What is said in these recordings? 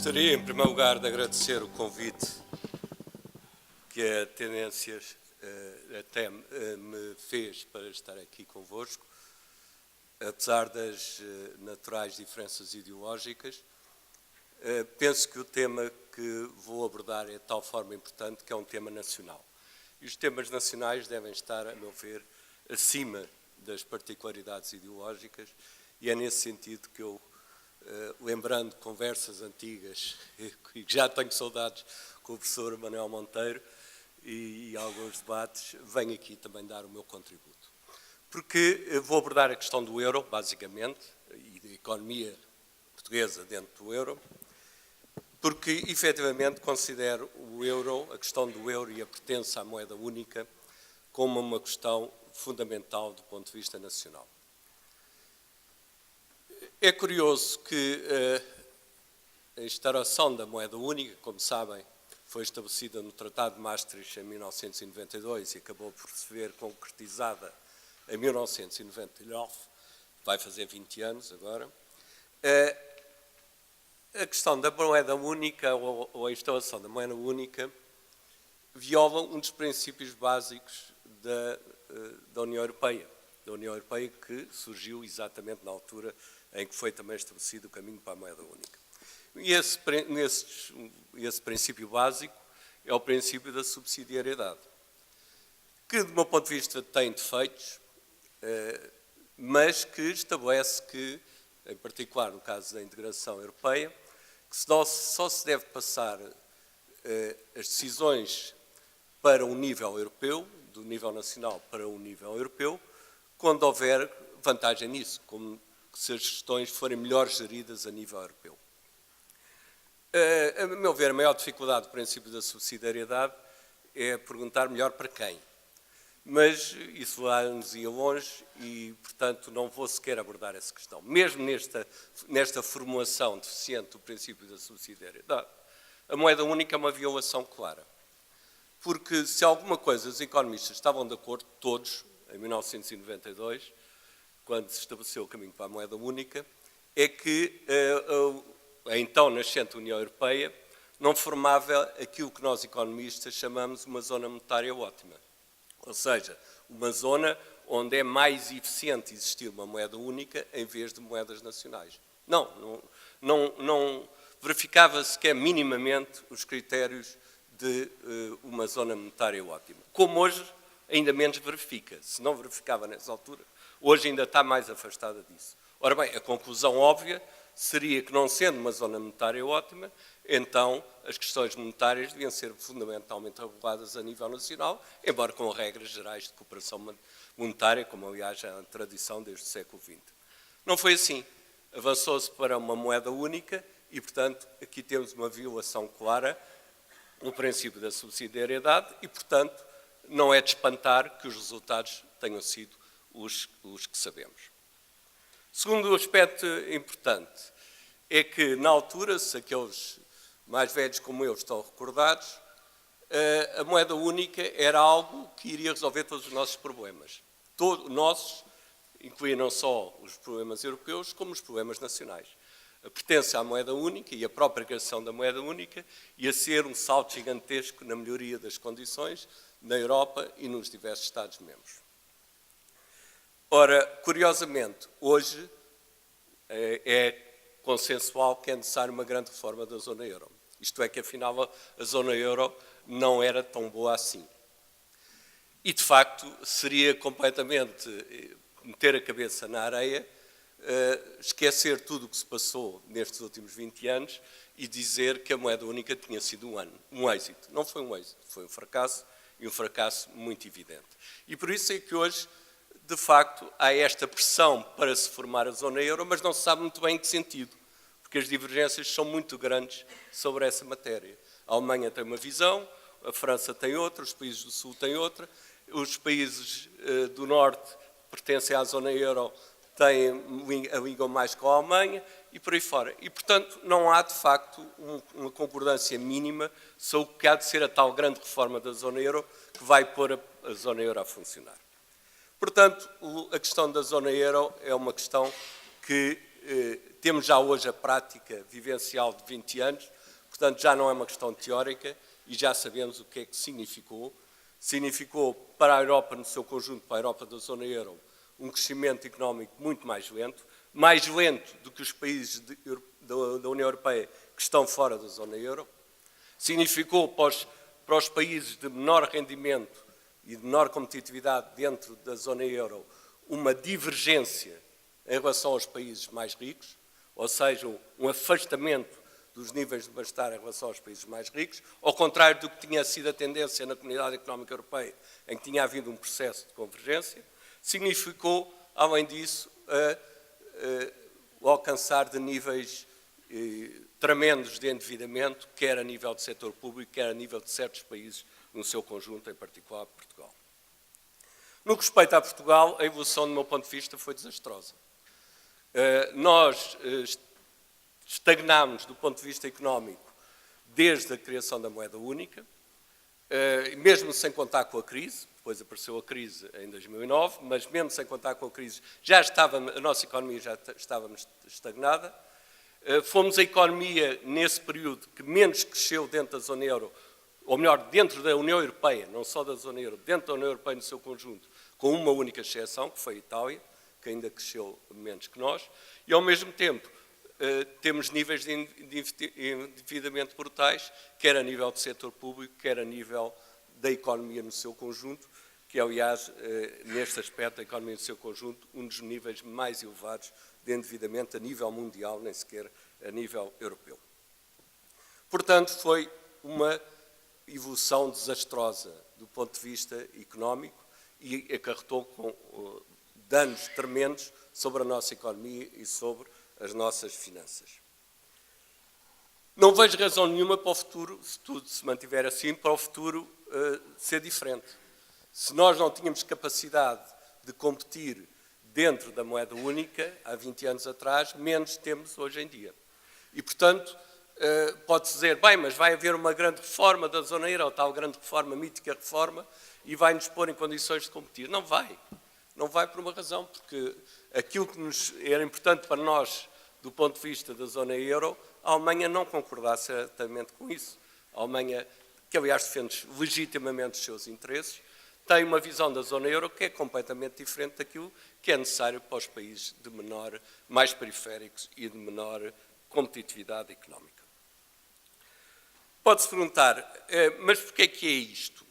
Gostaria, em primeiro lugar, de agradecer o convite que a Tendências até me fez para estar aqui convosco, apesar das naturais diferenças ideológicas. Penso que o tema que vou abordar é de tal forma importante que é um tema nacional. E os temas nacionais devem estar, a meu ver, acima das particularidades ideológicas, e é nesse sentido que eu, lembrando conversas antigas, e já tenho saudades com o professor Manuel Monteiro e alguns debates, venho aqui também dar o meu contributo. Porque vou abordar a questão do euro, basicamente, e da economia portuguesa dentro do euro, porque, efetivamente, considero o euro, a questão do euro e a pertença à moeda única, como uma questão fundamental do ponto de vista nacional. É curioso que a instauração da moeda única, como sabem, foi estabelecida no Tratado de Maastricht em 1992 e acabou por se ver concretizada em 1999, vai fazer 20 anos agora. A questão da moeda única ou a instalação da moeda única viola um dos princípios básicos da União Europeia. Da União Europeia que surgiu exatamente na altura em que foi também estabelecido o caminho para a moeda única. E esse princípio básico é o princípio da subsidiariedade, que, do meu ponto de vista, tem defeitos, mas que estabelece que, em particular no caso da integração europeia, que só se deve passar as decisões para um nível europeu, do nível nacional para um nível europeu, quando houver vantagem nisso, como se as questões forem melhor geridas a nível europeu. A meu ver, a maior dificuldade do princípio da subsidiariedade é perguntar melhor para quem. Mas isso lá-nos ia longe e, portanto, não vou sequer abordar essa questão. Mesmo nesta formulação deficiente do princípio da subsidiariedade, a moeda única é uma violação clara. Porque se alguma coisa os economistas estavam de acordo, todos, em 1992, quando se estabeleceu o caminho para a moeda única, é que a então nascente União Europeia não formava aquilo que nós economistas chamamos uma zona monetária ótima. Ou seja, uma zona onde é mais eficiente existir uma moeda única em vez de moedas nacionais. Não verificava sequer minimamente os critérios de uma zona monetária ótima. Como hoje, ainda menos verifica. Se não verificava nessa altura, hoje ainda está mais afastada disso. Ora bem, a conclusão óbvia seria que, não sendo uma zona monetária ótima, então as questões monetárias deviam ser fundamentalmente reguladas a nível nacional, embora com regras gerais de cooperação monetária, como aliás é a tradição desde o século XX. Não foi assim. Avançou-se para uma moeda única e, portanto, aqui temos uma violação clara do princípio da subsidiariedade e, portanto, não é de espantar que os resultados tenham sido os que sabemos. Segundo aspecto importante é que, na altura, se aqueles mais velhos como eu estão recordados, a moeda única era algo que iria resolver todos os nossos problemas. Nossos, incluía não só os problemas europeus, como os problemas nacionais. A pertença à moeda única e a própria criação da moeda única ia ser um salto gigantesco na melhoria das condições na Europa e nos diversos Estados-membros. Ora, curiosamente, hoje é consensual que é necessária uma grande reforma da zona euro. Isto é que, afinal, a zona euro não era tão boa assim. E, de facto, seria completamente meter a cabeça na areia, esquecer tudo o que se passou nestes últimos 20 anos e dizer que a moeda única tinha sido um êxito. Não foi um êxito, foi um fracasso, e um fracasso muito evidente. E por isso é que hoje, de facto, há esta pressão para se formar a zona euro, mas não se sabe muito bem em que sentido, porque as divergências são muito grandes sobre essa matéria. A Alemanha tem uma visão, a França tem outra, os países do Sul têm outra, os países do Norte pertencem à zona euro, a língua mais com a Alemanha e por aí fora. E, portanto, não há, de facto, uma concordância mínima sobre o que há de ser a tal grande reforma da zona euro que vai pôr a zona euro a funcionar. Portanto, a questão da zona euro é uma questão que temos já hoje a prática vivencial de 20 anos, Portanto, já não é uma questão teórica e já sabemos o que é que significou. Significou para a Europa, no seu conjunto, para a Europa da zona euro, um crescimento económico muito mais lento do que os países da União Europeia que estão fora da zona euro. Significou para os países de menor rendimento e de menor competitividade dentro da zona euro uma divergência em relação aos países mais ricos, ou seja, um afastamento dos níveis de bem-estar em relação aos países mais ricos, ao contrário do que tinha sido a tendência na Comunidade Económica Europeia, em que tinha havido um processo de convergência. Significou, além disso, o alcançar de níveis tremendos de endividamento, quer a nível do setor público, quer a nível de certos países no seu conjunto, em particular Portugal. No que respeita a Portugal, a evolução, do meu ponto de vista, foi desastrosa. Nós estagnámos do ponto de vista económico desde a criação da moeda única, mesmo sem contar com a crise, depois apareceu a crise em 2009, mas mesmo sem contar com a crise, a nossa economia já estava estagnada. Fomos a economia, nesse período, que menos cresceu dentro da zona euro, ou melhor, dentro da União Europeia, não só da zona euro, dentro da União Europeia no seu conjunto, com uma única exceção, que foi a Itália, que ainda cresceu menos que nós, e ao mesmo tempo temos níveis de endividamento brutais, quer a nível do setor público, quer a nível da economia no seu conjunto, que, aliás, neste aspecto, a economia no seu conjunto, um dos níveis mais elevados de endividamento a nível mundial, nem sequer a nível europeu. Portanto, foi uma evolução desastrosa do ponto de vista económico e acarretou com danos tremendos sobre a nossa economia e sobre as nossas finanças. Não vejo razão nenhuma para o futuro, se tudo se mantiver assim, para o futuro ser diferente. Se nós não tínhamos capacidade de competir dentro da moeda única, há 20 anos atrás, menos temos hoje em dia. E, portanto, pode-se dizer, bem, mas vai haver uma grande reforma da zona euro, tal grande reforma, mítica reforma, e vai-nos pôr em condições de competir. Não vai. Não vai por uma razão, porque aquilo que nos era importante para nós, do ponto de vista da zona euro, a Alemanha não concordava certamente com isso. A Alemanha, que aliás defende legitimamente os seus interesses, tem uma visão da zona euro que é completamente diferente daquilo que é necessário para os países de menor, mais periféricos e de menor competitividade económica. Pode-se perguntar, mas porquê é que é isto?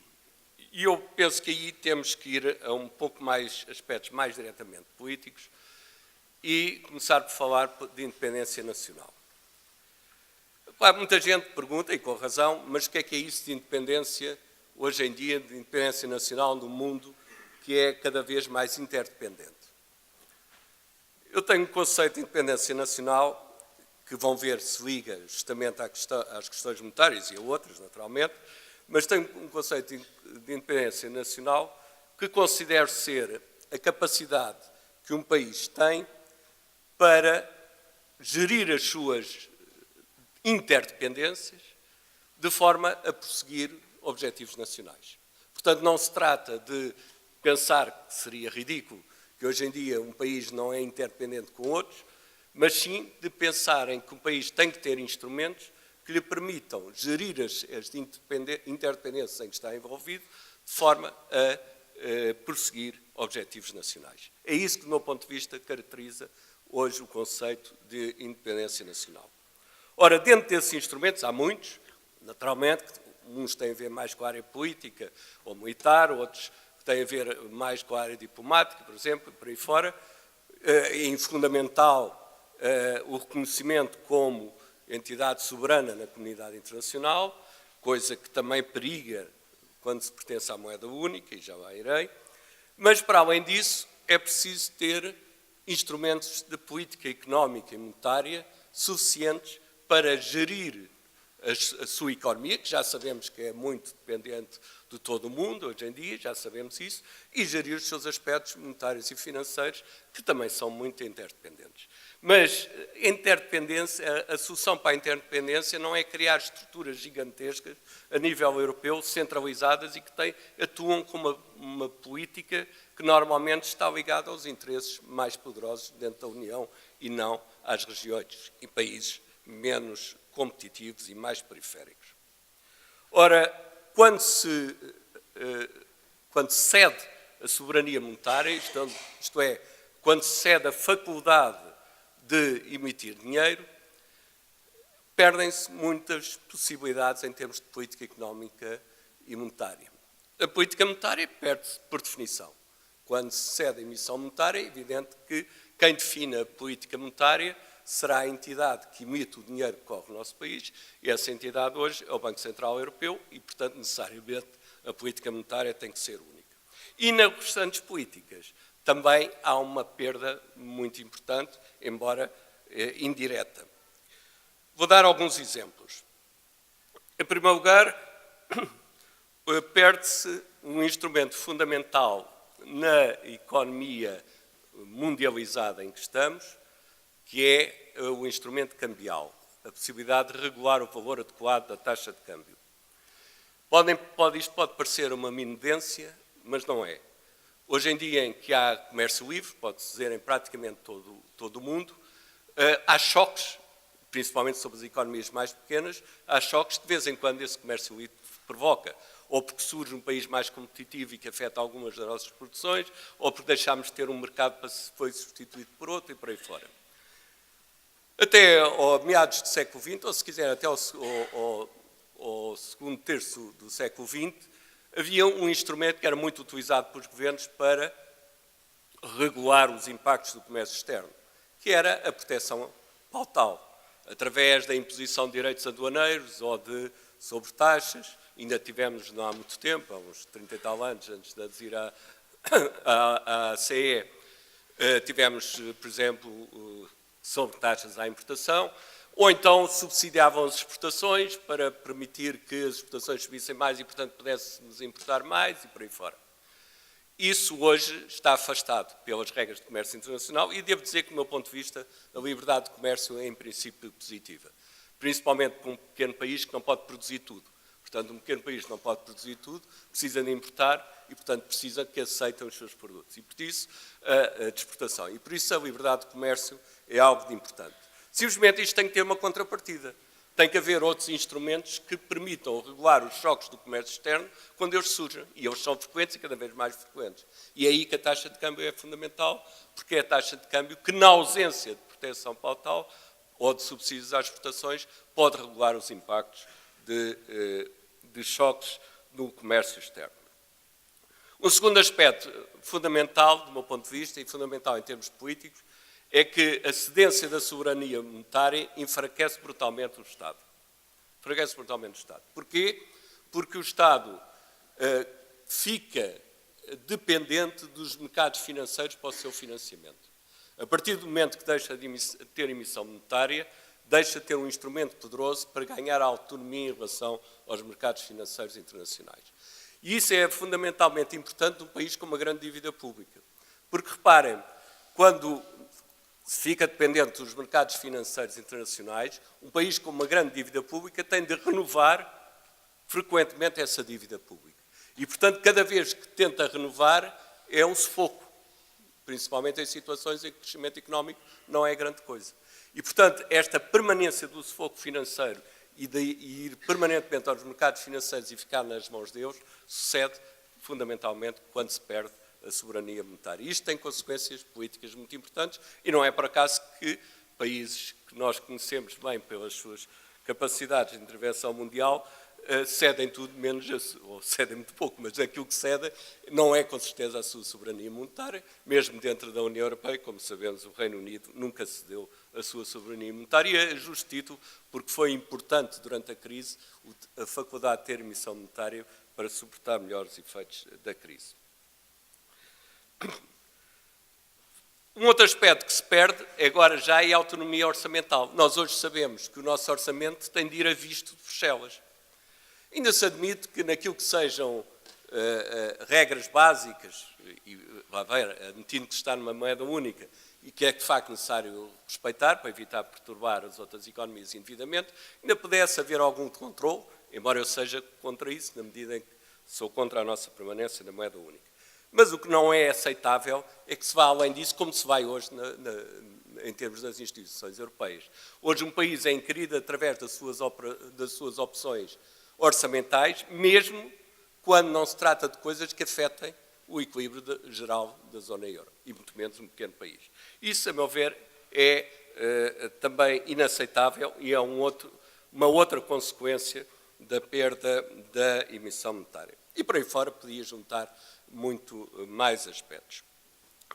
E eu penso que aí temos que ir a um pouco mais aspectos mais diretamente políticos e começar por falar de independência nacional. Claro, muita gente pergunta, e com razão, mas o que é isso de independência hoje em dia, de independência nacional num mundo que é cada vez mais interdependente? Eu tenho um conceito de independência nacional que vão ver se liga justamente às questões monetárias e a outras, naturalmente, mas tenho um conceito de independência nacional que considero ser a capacidade que um país tem para gerir as suas interdependências de forma a prosseguir objetivos nacionais. Portanto, não se trata de pensar que seria ridículo que hoje em dia um país não é interdependente com outros, mas sim de pensar em que um país tem que ter instrumentos que lhe permitam gerir as interdependências em que está envolvido de forma a prosseguir objetivos nacionais. É isso que, do meu ponto de vista, caracteriza hoje o conceito de independência nacional. Ora, dentro desses instrumentos, há muitos, naturalmente, uns têm a ver mais com a área política ou militar, outros têm a ver mais com a área diplomática, por exemplo, por aí fora. É fundamental o reconhecimento como entidade soberana na comunidade internacional, coisa que também periga quando se pertence à moeda única, e já lá irei. Mas, para além disso, é preciso ter instrumentos de política económica e monetária suficientes para gerir a sua economia, que já sabemos que é muito dependente de todo o mundo, hoje em dia, já sabemos isso, e gerir os seus aspectos monetários e financeiros, que também são muito interdependentes. Mas a solução para a interdependência não é criar estruturas gigantescas a nível europeu, centralizadas e que atuam com uma política que normalmente está ligada aos interesses mais poderosos dentro da União e não às regiões e países menos competitivos e mais periféricos. Ora, quando se cede a soberania monetária, isto é, quando se cede a faculdade de emitir dinheiro, perdem-se muitas possibilidades em termos de política económica e monetária. A política monetária perde-se por definição. Quando se cede a emissão monetária, é evidente que quem define a política monetária será a entidade que emite o dinheiro que corre no nosso país, e essa entidade hoje é o Banco Central Europeu e, portanto, necessariamente a política monetária tem que ser única. E nas restantes políticas também há uma perda muito importante, embora indireta. Vou dar alguns exemplos. Em primeiro lugar, perde-se um instrumento fundamental na economia mundializada em que estamos, que é o instrumento cambial, a possibilidade de regular o valor adequado da taxa de câmbio. Isto pode parecer uma minudência, mas não é. Hoje em dia, em que há comércio livre, pode-se dizer em praticamente todo o mundo, há choques, principalmente sobre as economias mais pequenas, há choques que de vez em quando esse comércio livre provoca, ou porque surge um país mais competitivo e que afeta algumas das nossas produções, ou porque deixámos de ter um mercado para foi substituído por outro e por aí fora. Até ao meados do século XX, ou se quiser até ao segundo terço do século XX, havia um instrumento que era muito utilizado pelos governos para regular os impactos do comércio externo, que era a proteção pautal, através da imposição de direitos aduaneiros ou de sobretaxas. Ainda tivemos, não há muito tempo, há uns 30 e tal anos, antes de aderir à CE, tivemos, por exemplo, sobretaxas à importação, ou então subsidiavam as exportações para permitir que as exportações subissem mais e, portanto, pudéssemos importar mais e por aí fora. Isso hoje está afastado pelas regras de comércio internacional e devo dizer que, do meu ponto de vista, a liberdade de comércio é, em princípio, positiva. Principalmente para um pequeno país que não pode produzir tudo. Portanto, um pequeno país que não pode produzir tudo, precisa de importar e, portanto, precisa que aceitem os seus produtos. E, por isso, a de exportação. E, por isso, a liberdade de comércio é algo de importante. Simplesmente isto tem que ter uma contrapartida. Tem que haver outros instrumentos que permitam regular os choques do comércio externo quando eles surgem. E eles são frequentes e cada vez mais frequentes. E é aí que a taxa de câmbio é fundamental, porque é a taxa de câmbio que, na ausência de proteção pautal ou de subsídios às exportações, pode regular os impactos de choques no comércio externo. Um segundo aspecto fundamental, do meu ponto de vista, e fundamental em termos políticos, é que a cedência da soberania monetária enfraquece brutalmente o Estado. Enfraquece brutalmente o Estado. Porquê? Porque o Estado fica dependente dos mercados financeiros para o seu financiamento. A partir do momento que deixa de ter emissão monetária, deixa de ter um instrumento poderoso para ganhar autonomia em relação aos mercados financeiros internacionais. E isso é fundamentalmente importante num país com uma grande dívida pública. Porque, reparem, quando se fica dependente dos mercados financeiros internacionais, um país com uma grande dívida pública tem de renovar frequentemente essa dívida pública. E, portanto, cada vez que tenta renovar, é um sufoco, principalmente em situações em que o crescimento económico não é grande coisa. E, portanto, esta permanência do sufoco financeiro e de ir permanentemente aos mercados financeiros e ficar nas mãos deles, sucede fundamentalmente quando se perde a soberania monetária. Isto tem consequências políticas muito importantes e não é por acaso que países que nós conhecemos bem pelas suas capacidades de intervenção mundial cedem tudo menos, ou cedem muito pouco, mas aquilo que cedem não é com certeza a sua soberania monetária, mesmo dentro da União Europeia, como sabemos, o Reino Unido nunca cedeu a sua soberania monetária, e é justo título porque foi importante durante a crise a faculdade de ter emissão monetária para suportar melhor os efeitos da crise. Um outro aspecto que se perde agora já é a autonomia orçamental. Nós hoje sabemos que o nosso orçamento tem de ir a visto de Bruxelas. Ainda se admite que naquilo que sejam regras básicas, e admitindo que está numa moeda única, e que é de facto necessário respeitar para evitar perturbar as outras economias indevidamente, ainda pudesse haver algum controle, embora eu seja contra isso, na medida em que sou contra a nossa permanência na moeda única. Mas o que não é aceitável é que se vá além disso, como se vai hoje em termos das instituições europeias. Hoje um país é inquirido através das suas opções orçamentais, mesmo quando não se trata de coisas que afetem o equilíbrio geral da zona euro, e muito menos um pequeno país. Isso, a meu ver, é também inaceitável e é uma outra consequência da perda da emissão monetária. E por aí fora podia juntar muito mais aspectos.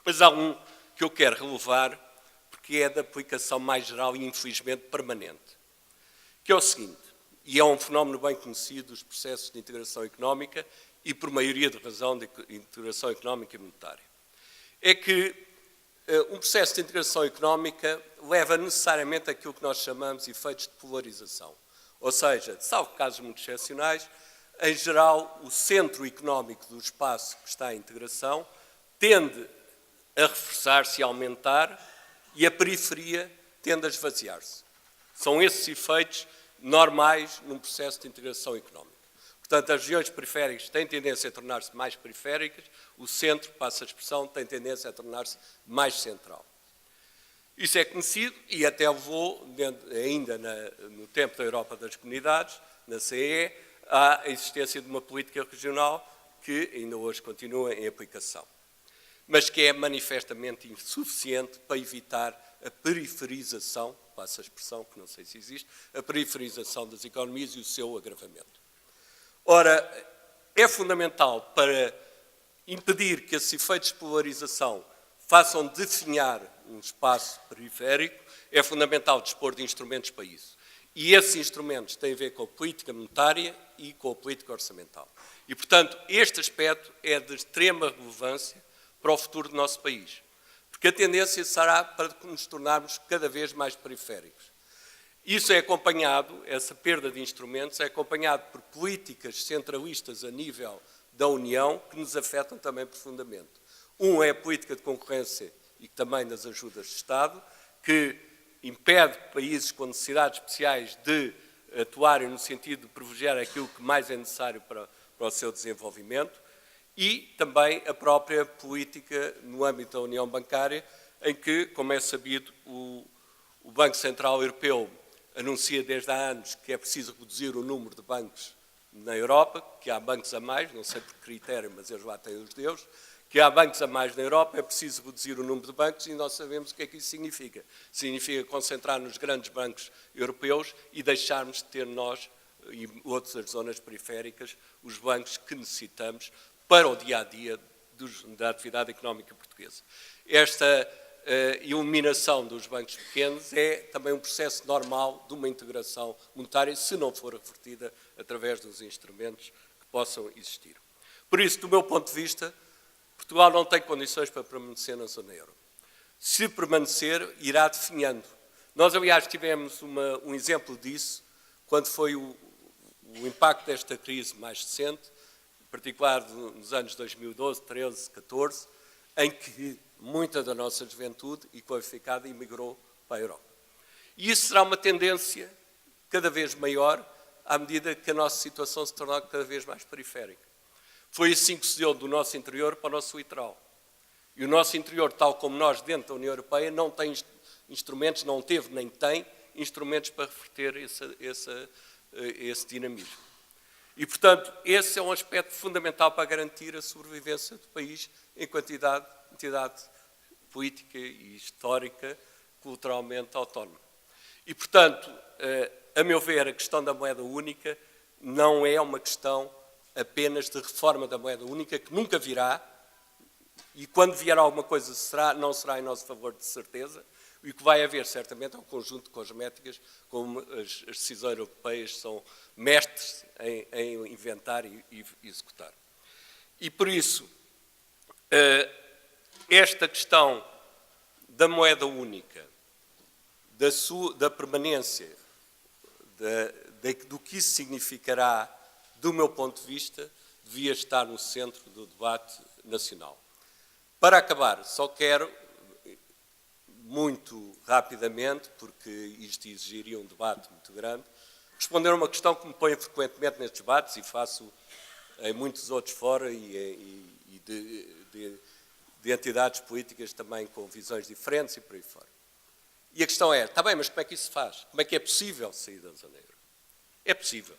Mas há um que eu quero relevar, porque é da aplicação mais geral e infelizmente permanente, que é o seguinte, e é um fenómeno bem conhecido dos processos de integração económica e por maioria de razão de integração económica e monetária. É que um processo de integração económica leva necessariamente àquilo que nós chamamos de efeitos de polarização. Ou seja, salvo casos muito excepcionais, em geral, o centro económico do espaço que está em integração tende a reforçar-se e a aumentar e a periferia tende a esvaziar-se. São esses efeitos normais num processo de integração económica. Portanto, as regiões periféricas têm tendência a tornar-se mais periféricas, o centro, passa a expressão, tem tendência a tornar-se mais central. Isso é conhecido e até levou, ainda no tempo da Europa das Comunidades, na CE, à existência de uma política regional que ainda hoje continua em aplicação, mas que é manifestamente insuficiente para evitar a periferização, passa a expressão, que não sei se existe, a periferização das economias e o seu agravamento. Ora, é fundamental para impedir que esses efeitos de polarização façam definhar um espaço periférico, é fundamental dispor de instrumentos para isso. E esses instrumentos têm a ver com a política monetária e com a política orçamental. E, portanto, este aspecto é de extrema relevância para o futuro do nosso país. Porque a tendência será para nos tornarmos cada vez mais periféricos. Isso é acompanhado, essa perda de instrumentos, é acompanhado por políticas centralistas a nível da União que nos afetam também profundamente. Um é a política de concorrência e também das ajudas de Estado, que impede países com necessidades especiais de atuarem no sentido de privilegiar aquilo que mais é necessário para o seu desenvolvimento, e também a própria política no âmbito da União Bancária, em que, como é sabido, o Banco Central Europeu anuncia desde há anos que é preciso reduzir o número de bancos na Europa, que há bancos a mais, não sei por que critério, mas eles lá têm os deus, que há bancos a mais na Europa, é preciso reduzir o número de bancos e nós sabemos o que é que isso significa. Significa concentrar nos grandes bancos europeus e deixarmos de ter nós e outras zonas periféricas os bancos que necessitamos para o dia-a-dia da atividade económica portuguesa. Esta eliminação dos bancos pequenos é também um processo normal de uma integração monetária, se não for revertida através dos instrumentos que possam existir. Por isso, do meu ponto de vista, Portugal não tem condições para permanecer na zona euro. Se permanecer, irá definhando. Nós, aliás, tivemos um exemplo disso quando foi o impacto desta crise mais recente, em particular nos anos 2012, 13, 14, em que muita da nossa juventude e qualificada emigrou para a Europa. E isso será uma tendência cada vez maior à medida que a nossa situação se tornar cada vez mais periférica. Foi assim que se deu do nosso interior para o nosso litoral. E o nosso interior, tal como nós dentro da União Europeia, não tem instrumentos, não teve nem tem instrumentos para reverter esse dinamismo. E, portanto, esse é um aspecto fundamental para garantir a sobrevivência do país enquanto entidade política e histórica, culturalmente autónoma. E, portanto, a meu ver, a questão da moeda única não é uma questão apenas de reforma da moeda única, que nunca virá, e quando vier alguma coisa não será em nosso favor de certeza, e o que vai haver certamente é um conjunto de cosméticas, como as decisões europeias são mestres em inventar e executar. E por isso, esta questão da moeda única, da permanência, do que isso significará, do meu ponto de vista, devia estar no centro do debate nacional. Para acabar, só quero, muito rapidamente, porque isto exigiria um debate muito grande, responder a uma questão que me põe frequentemente nestes debates e faço em muitos outros fora e de entidades políticas também com visões diferentes e por aí fora. E a questão é, está bem, mas como é que isso se faz? Como é que é possível sair da zona euro? É possível.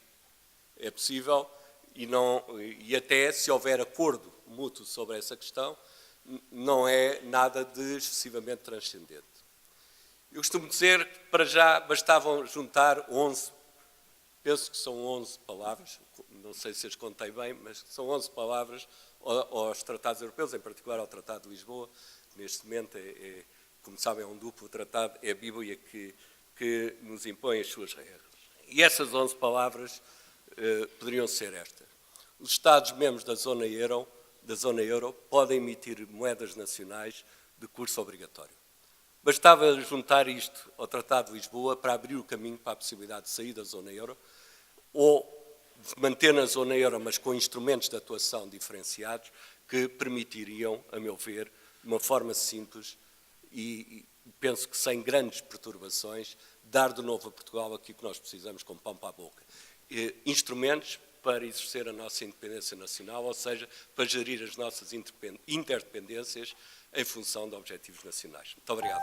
É possível e até se houver acordo mútuo sobre essa questão, não é nada de excessivamente transcendente. Eu costumo dizer que para já bastavam juntar 11, penso que são 11 palavras, não sei se as contei bem, mas são 11 palavras aos tratados europeus, em particular ao Tratado de Lisboa, que neste momento como sabem, é um duplo tratado, é a Bíblia que nos impõe as suas regras. E essas 11 palavras poderiam ser estas. Os Estados-membros da zona euro podem emitir moedas nacionais de curso obrigatório. Bastava juntar isto ao Tratado de Lisboa para abrir o caminho para a possibilidade de sair da zona euro ou de manter na zona euro, mas com instrumentos de atuação diferenciados que permitiriam, a meu ver, de uma forma simples e penso que sem grandes perturbações, dar de novo a Portugal aquilo que nós precisamos com pão para a boca. Instrumentos para exercer a nossa independência nacional, ou seja, para gerir as nossas interdependências em função de objetivos nacionais. Muito obrigado.